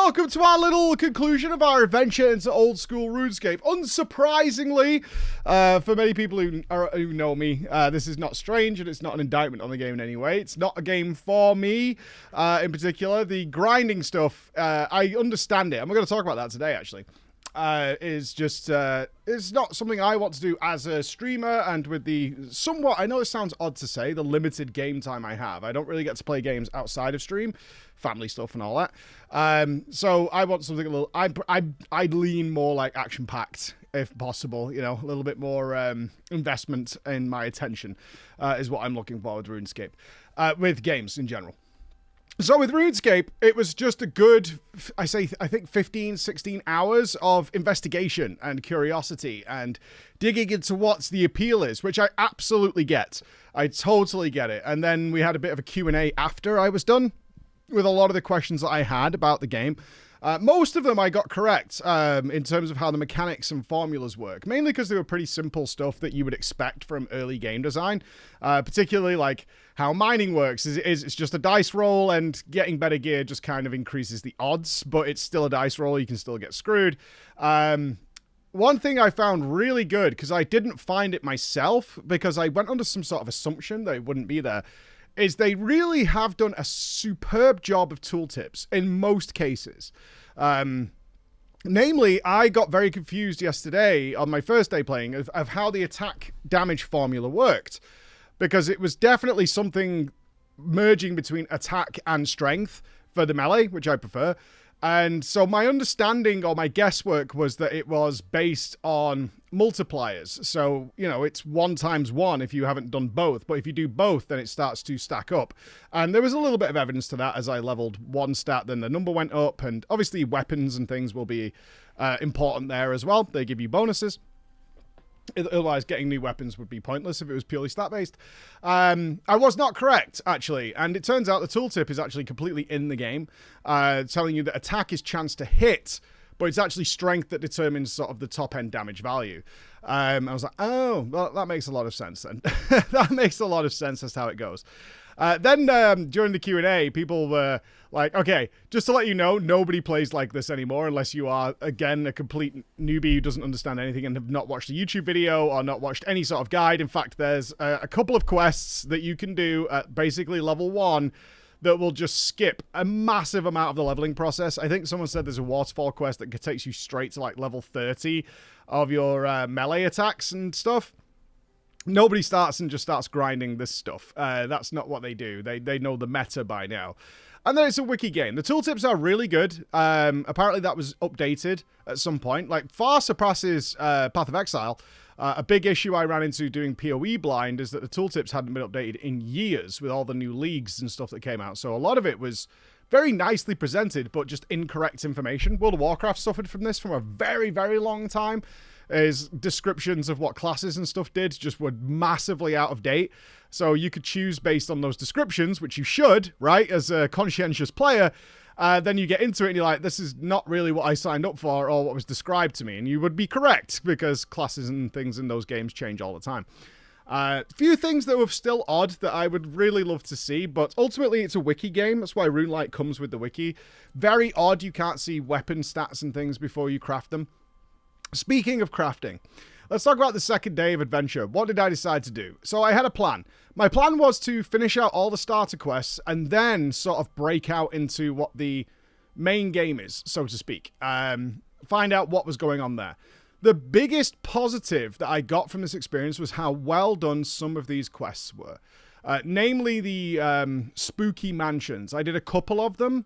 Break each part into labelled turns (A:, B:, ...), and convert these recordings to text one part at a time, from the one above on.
A: welcome to our little conclusion of our adventure into old school RuneScape. Unsurprisingly, for many people who know me, this is not strange and it's not an indictment on the game in any way. It's not a game for me in particular. The grinding stuff, I understand it. I'm going to talk about that today, actually. Is just, it's not something I want to do as a streamer, and with the somewhat, I know it sounds odd to say, the limited game time I have. I don't really get to play games outside of stream, family stuff and all that. So I want something a little, I'd lean more like action-packed, if possible, you know, a little bit more investment in my attention is what I'm looking for with RuneScape, with games in general. So with RuneScape, it was just a good, I think 15, 16 hours of investigation and curiosity and digging into what the appeal is, which I absolutely get. I totally get it. And then we had a bit of a Q&A after I was done with a lot of the questions that I had about the game. Most of them I got correct in terms of how the mechanics and formulas work, mainly because they were pretty simple stuff that you would expect from early game design, particularly like how mining works. It's just a dice roll, and getting better gear just kind of increases the odds, but it's still a dice roll. You can still get screwed. One thing I found really good, because I didn't find it myself, because I went under some sort of assumption that it wouldn't be there, is they really have done a superb job of tooltips in most cases. Namely, I got very confused yesterday on my first day playing of how the attack damage formula worked, because it was definitely something merging between attack and strength for the melee, which I prefer. And so my understanding or my guesswork was that it was based on multipliers. So, you know, it's 1 times 1 if you haven't done both. But if you do both, then it starts to stack up. And there was a little bit of evidence to that as I leveled one stat, then the number went up. And obviously weapons and things will be important there as well. They give you bonuses. Otherwise, getting new weapons would be pointless if it was purely stat-based. I was not correct, actually. And it turns out the tooltip is actually completely in the game, telling you that attack is chance to hit, but it's actually strength that determines sort of the top-end damage value. I was like, oh, well, that makes a lot of sense then. That makes a lot of sense as to how it goes. Then during the Q&A, people were like, okay, just to let you know, nobody plays like this anymore unless you are, again, a complete newbie who doesn't understand anything and have not watched a YouTube video or not watched any sort of guide. In fact, there's a couple of quests that you can do at basically level 1 that will just skip a massive amount of the leveling process. I think someone said there's a waterfall quest that takes you straight to like level 30 of your melee attacks and stuff. Nobody starts and just starts grinding this stuff. That's not what they do. They know the meta by now. And then it's a wiki game. The tooltips are really good. Apparently that was updated at some point. Like, far surpasses Path of Exile. A big issue I ran into doing PoE blind is that the tooltips hadn't been updated in years with all the new leagues and stuff that came out. So a lot of it was very nicely presented, but just incorrect information. World of Warcraft suffered from this from a very, very long time. Is descriptions of what classes and stuff did just were massively out of date. So you could choose based on those descriptions, which you should, right, as a conscientious player. Then you get into it and you're like, this is not really what I signed up for or what was described to me. And you would be correct, because classes and things in those games change all the time. A few things that were still odd that I would really love to see, but ultimately it's a wiki game. That's why RuneLite comes with the wiki. Very odd you can't see weapon stats and things before you craft them. Speaking of crafting, let's talk about the second day of adventure. What did I decide to do? So I had a plan. My plan was to finish out all the starter quests and then sort of break out into what the main game is, so to speak. Find out what was going on there. The biggest positive that I got from this experience was how well done some of these quests were. Namely the spooky mansions. I did a couple of them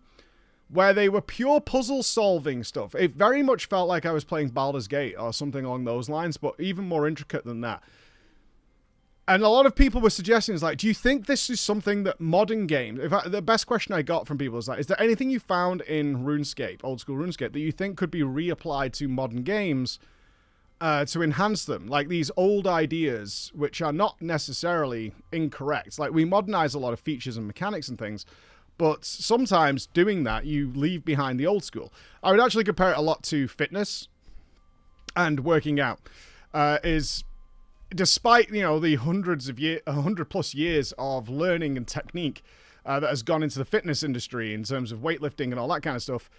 A: where they were pure puzzle solving stuff. It very much felt like I was playing Baldur's Gate or something along those lines, but even more intricate than that. And a lot of people were suggesting, is like, do you think this is something that modern games... In fact, the best question I got from people was like, is there anything you found in RuneScape, old school RuneScape, that you think could be reapplied to modern games to enhance them? Like these old ideas, which are not necessarily incorrect. Like, we modernize a lot of features and mechanics and things, but sometimes doing that, you leave behind the old school. I would actually compare it a lot to fitness and working out. Despite, you know, the 100+ years of learning and technique that has gone into the fitness industry in terms of weightlifting and all that kind of stuff,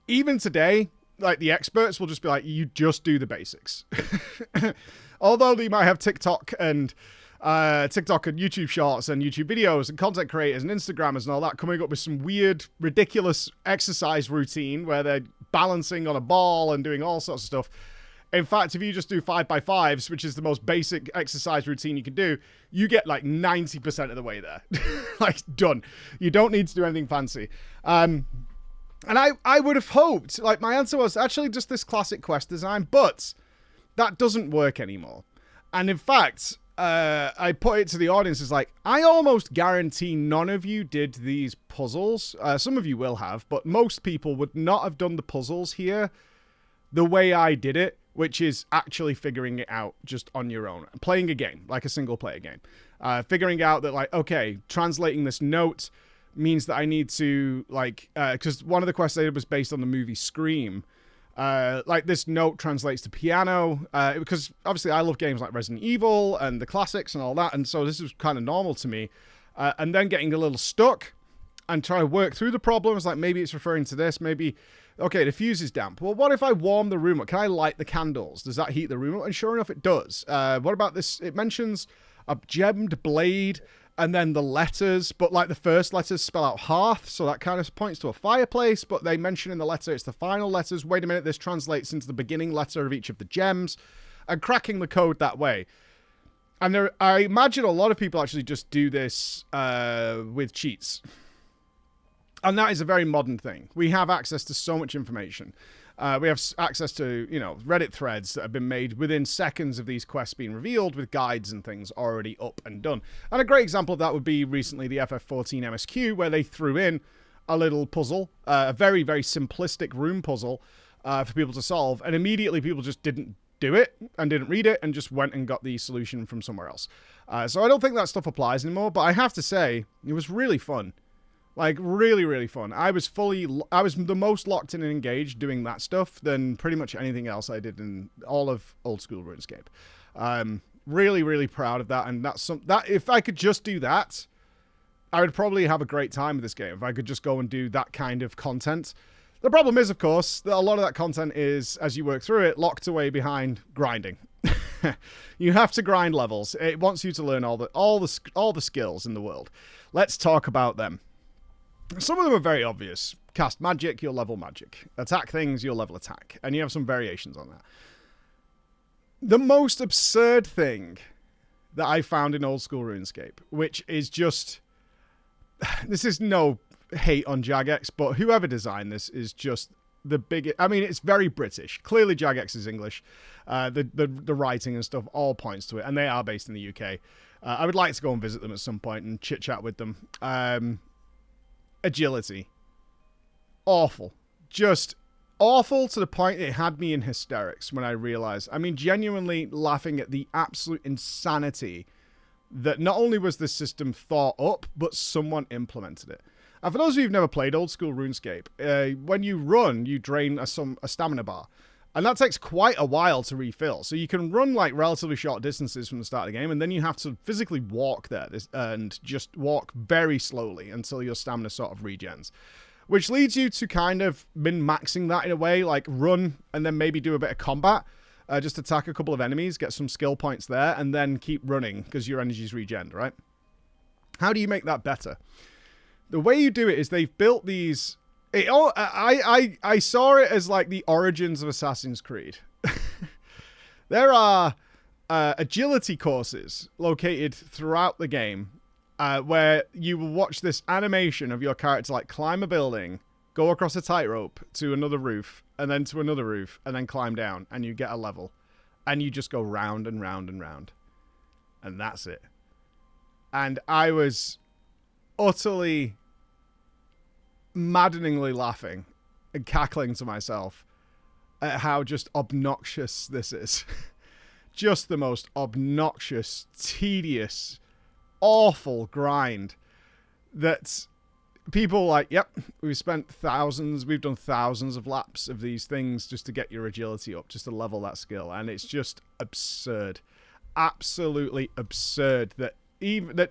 A: even today, like the experts will just be like, you just do the basics. Although they might have TikTok and YouTube shorts and YouTube videos and content creators and Instagrammers and all that coming up with some weird, ridiculous exercise routine where they're balancing on a ball and doing all sorts of stuff. In fact, if you just do 5x5s, which is the most basic exercise routine you can do, you get like 90% of the way there. Like, done. You don't need to do anything fancy. And I would have hoped, like, my answer was actually just this classic quest design, but that doesn't work anymore. And in fact, I put it to the audience as like, I almost guarantee none of you did these puzzles. Some of you will have, but most people would not have done the puzzles here the way I did it, which is actually figuring it out just on your own. Playing a game, like a single player game. Figuring out that, like, okay, translating this note means that I need to, like, because one of the quests I did was based on the movie Scream. Like, this note translates to piano, because obviously I love games like Resident Evil and the classics and all that, and so this was kind of normal to me. And then getting a little stuck and try to work through the problems, like maybe it's referring to this, maybe, okay, the fuse is damp. Well, what if I warm the room up? Can I light the candles? Does that heat the room up? And sure enough, it does. What about this? It mentions a gemmed blade and then the letters, but like the first letters spell out hearth, so that kind of points to a fireplace, but they mention in the letter it's the final letters. Wait a minute, this translates into the beginning letter of each of the gems, and cracking the code that way. And I imagine a lot of people actually just do this with cheats. And that is a very modern thing. We have access to so much information. We have access to, you know, Reddit threads that have been made within seconds of these quests being revealed with guides and things already up and done. And a great example of that would be recently the FF14 MSQ, where they threw in a little puzzle, a very, very simplistic room puzzle for people to solve. And immediately people just didn't do it and didn't read it and just went and got the solution from somewhere else. So I don't think that stuff applies anymore, but I have to say, it was really fun. Like, really, really fun. I was the most locked in and engaged doing that stuff than pretty much anything else I did in all of old school RuneScape. Really, really proud of that. And that if I could just do that, I would probably have a great time with this game. If I could just go and do that kind of content. The problem is, of course, that a lot of that content is, as you work through it, locked away behind grinding. You have to grind levels. It wants you to learn all the skills in the world. Let's talk about them. Some of them are very obvious. Cast magic, you'll level magic. Attack things, you'll level attack. And you have some variations on that. The most absurd thing that I found in old school RuneScape, which is just... This is no hate on Jagex, but whoever designed this is just the biggest... I mean, it's very British. Clearly Jagex is English. The writing and stuff all points to it. And they are based in the UK. I would like to go and visit them at some point and chit-chat with them. Agility. Awful. Just awful to the point it had me in hysterics when I realized. I mean, genuinely laughing at the absolute insanity that not only was this system thought up, but someone implemented it. And for those of you who've never played old school RuneScape, when you run, you drain a stamina bar. And that takes quite a while to refill. So you can run like relatively short distances from the start of the game, and then you have to physically walk there and just walk very slowly until your stamina sort of regens. Which leads you to kind of min-maxing that in a way, like run and then maybe do a bit of combat. Just attack a couple of enemies, get some skill points there, and then keep running because your energy's regen, right? How do you make that better? The way you do it is they've built these... I saw it as like the origins of Assassin's Creed. There are agility courses located throughout the game where you will watch this animation of your character like climb a building, go across a tightrope to another roof, and then to another roof, and then climb down, and you get a level. And you just go round and round and round. And that's it. And I was utterly... maddeningly laughing and cackling to myself at how just obnoxious this is. Just the most obnoxious, tedious, awful grind that people like, yep, we've done thousands of laps of these things just to get your agility up, just to level that skill. And it's just absurd. Absolutely absurd that even that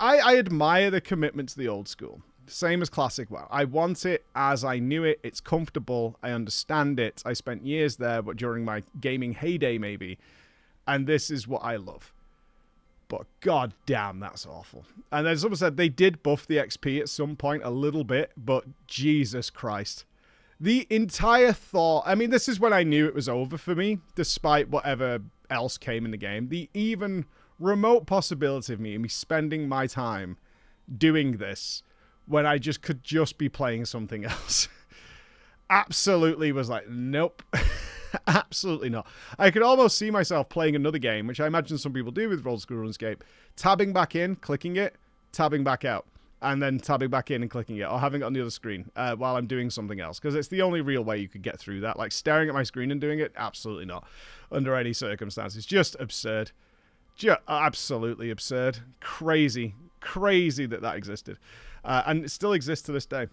A: I admire the commitment to the old school.
B: Same as classic WoW. I want it as I knew it. It's comfortable. I understand it. I spent years there, but during my gaming heyday, maybe. And this is what I love. But god damn, that's awful. And as someone said, they did buff the XP at some point a little bit, but Jesus Christ. The entire thought... I mean, this is when I knew it was over for me, despite whatever else came in the game. The even remote possibility of me spending my time doing this when I just could just be playing something else. Absolutely was like, nope. Absolutely not. I could almost see myself playing another game, which I imagine some people do with old school RuneScape, tabbing back in, clicking it, tabbing back out, and then tabbing back in and clicking it, or having it on the other screen while I'm doing something else, because it's the only real way you could get through that. Like staring at my screen and doing it, absolutely not. Under any circumstances. Just absurd. Just absolutely absurd. Crazy. Crazy that existed. And it still exists to this day.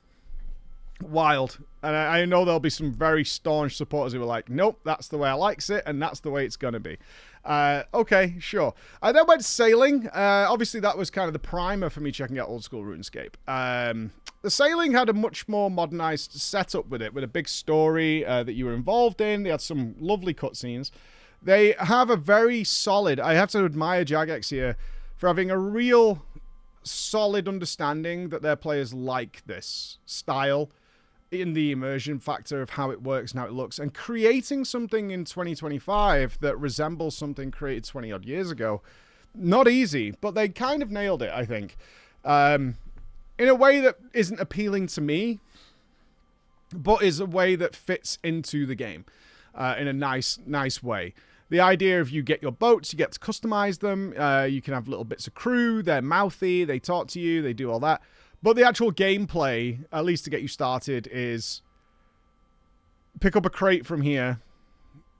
B: Wild. And I know there'll be some very staunch supporters who are like, nope, that's the way I likes it, and that's the way it's going to be. Okay, sure. I then went sailing. Obviously, that was kind of the primer for me checking out old school RuneScape. The sailing had a much more modernized setup with it, with a big story that you were involved in. They had some lovely cutscenes. They have a very solid... I have to admire Jagex here for having a real solid understanding that their players like this style in the immersion factor of how it works and how it looks, and creating something in 2025 that resembles something created 20 odd years ago. Not easy, but they kind of nailed it, I think. In a way that isn't appealing to me, but is a way that fits into the game in a nice way. The idea of you get your boats, you get to customize them, you can have little bits of crew, they're mouthy, they talk to you, they do all that. But the actual gameplay, at least to get you started, is pick up a crate from here,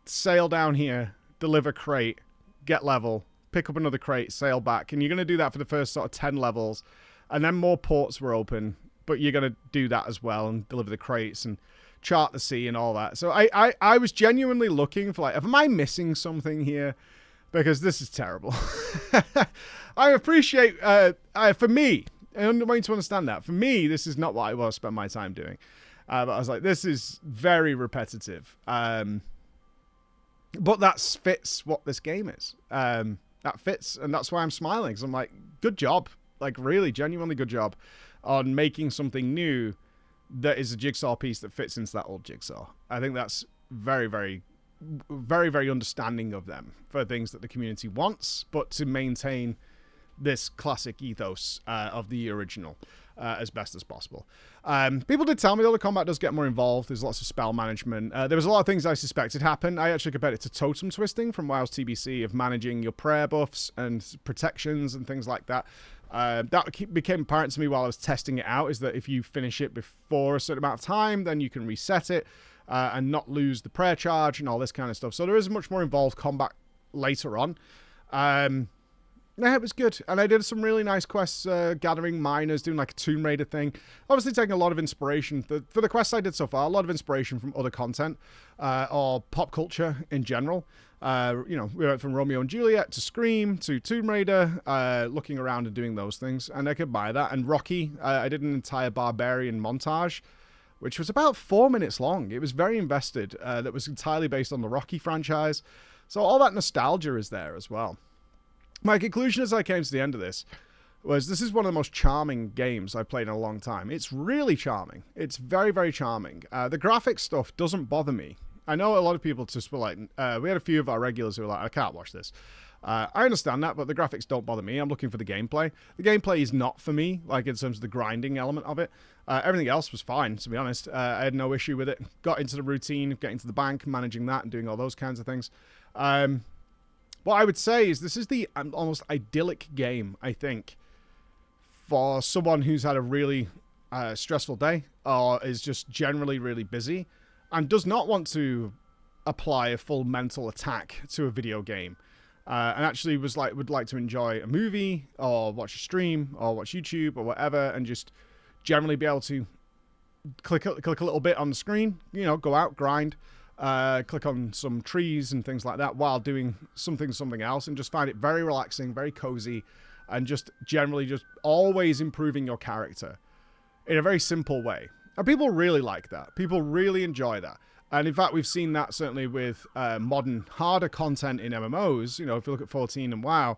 B: sail down here, deliver crate, get level, pick up another crate, sail back. And you're going to do that for the first sort of 10 levels. And then more ports were open, but you're going to do that as well and deliver the crates and chart the sea and all that. So I was genuinely looking for, like, am I missing something here? Because this is terrible. I appreciate, for me, I want you to understand that. For me, this is not what I want to spend my time doing. But I was like, this is very repetitive. But that fits what this game is. That fits, and that's why I'm smiling. So I'm like, good job. Like, really, genuinely good job on making something new that is a jigsaw piece that fits into that old jigsaw. I think that's very, very, very, very understanding of them for things that the community wants, but to maintain this classic ethos of the original as best as possible. People did tell me that the combat does get more involved. There's lots of spell management. There was a lot of things I suspected happened. I actually compared it to totem twisting from WoW's TBC of managing your prayer buffs and protections and things like that. That became apparent to me while I was testing it out, is that if you finish it before a certain amount of time, then you can reset it and not lose the prayer charge and all this kind of stuff. So there is much more involved combat later on. Yeah, it was good. And I did some really nice quests, gathering miners, doing like a Tomb Raider thing. Obviously taking a lot of inspiration, for the quests I did so far, a lot of inspiration from other content, or pop culture in general. You know, we went from Romeo and Juliet to Scream to Tomb Raider, looking around and doing those things. And I could buy that. And Rocky, I did an entire Barbarian montage, which was about 4 minutes long. It was very invested. That was entirely based on the Rocky franchise. So all that nostalgia is there as well. My conclusion as I came to the end of this was this is one of the most charming games I've played in a long time. It's really charming. It's very, very charming. The graphic stuff doesn't bother me. I know a lot of people just were like, we had a few of our regulars who were like, I can't watch this. I understand that, but the graphics don't bother me. I'm looking for the gameplay. The gameplay is not for me, like in terms of the grinding element of it. Everything else was fine, to be honest. I had no issue with it. Got into the routine of getting to the bank, managing that, and doing all those kinds of things. What I would say is this is the almost idyllic game, I think, for someone who's had a really stressful day or is just generally really busy and does not want to apply a full mental attack to a video game and actually would like to enjoy a movie or watch a stream or watch YouTube or whatever and just generally be able to click a little bit on the screen, you know, go out, grind, click on some trees and things like that while doing something else, and just find it very relaxing, very cozy, and just generally just always improving your character
A: in a very simple way. And people really like that. People really enjoy that. And in fact, we've seen that certainly with modern, harder content in MMOs. You know, if you look at 14 and WoW,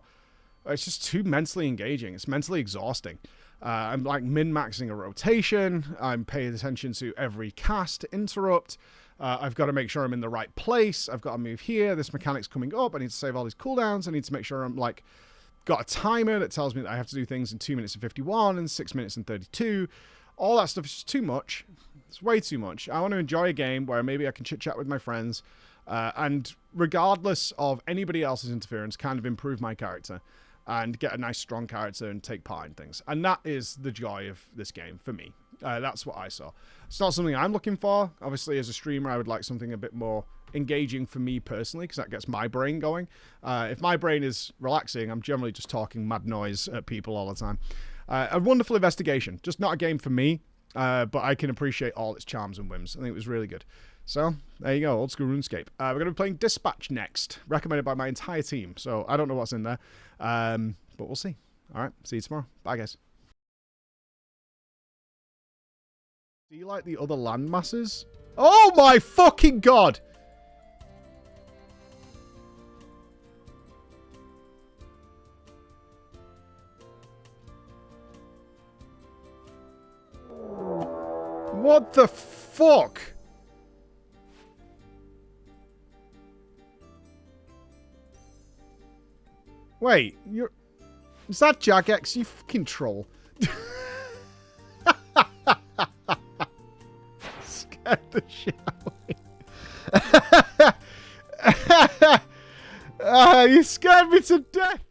A: it's just too mentally engaging. It's mentally exhausting. I'm like min-maxing a rotation. I'm paying attention to every cast to interrupt. I've got to make sure I'm in the right place. I've got to move here. This mechanic's coming up. I need to save all these cooldowns. I need to make sure I'm like got a timer that tells me that I have to do things in 2 minutes and 51 and 6 minutes and 32. All that stuff is just too much. It's way too much. I want to enjoy a game where maybe I can chit-chat with my friends and regardless of anybody else's interference, kind of improve my character and get a nice strong character and take part in things. And that is the joy of this game for me. That's what I saw. It's not something I'm looking for. Obviously, as a streamer, I would like something a bit more engaging for me personally, because that gets my brain going. If my brain is relaxing, I'm generally just talking mad noise at people all the time. A wonderful investigation. Just not a game for me, but I can appreciate all its charms and whims. I think it was really good. So, there you go, old school RuneScape. We're going to be playing Dispatch next, recommended by my entire team. So, I don't know what's in there, but we'll see. All right, see you tomorrow. Bye, guys. Do you like the other land masses? Oh my fucking god! What the fuck? Wait, you're... Is that Jagex? You fucking troll. Scared the shit out of me. You scared me to death.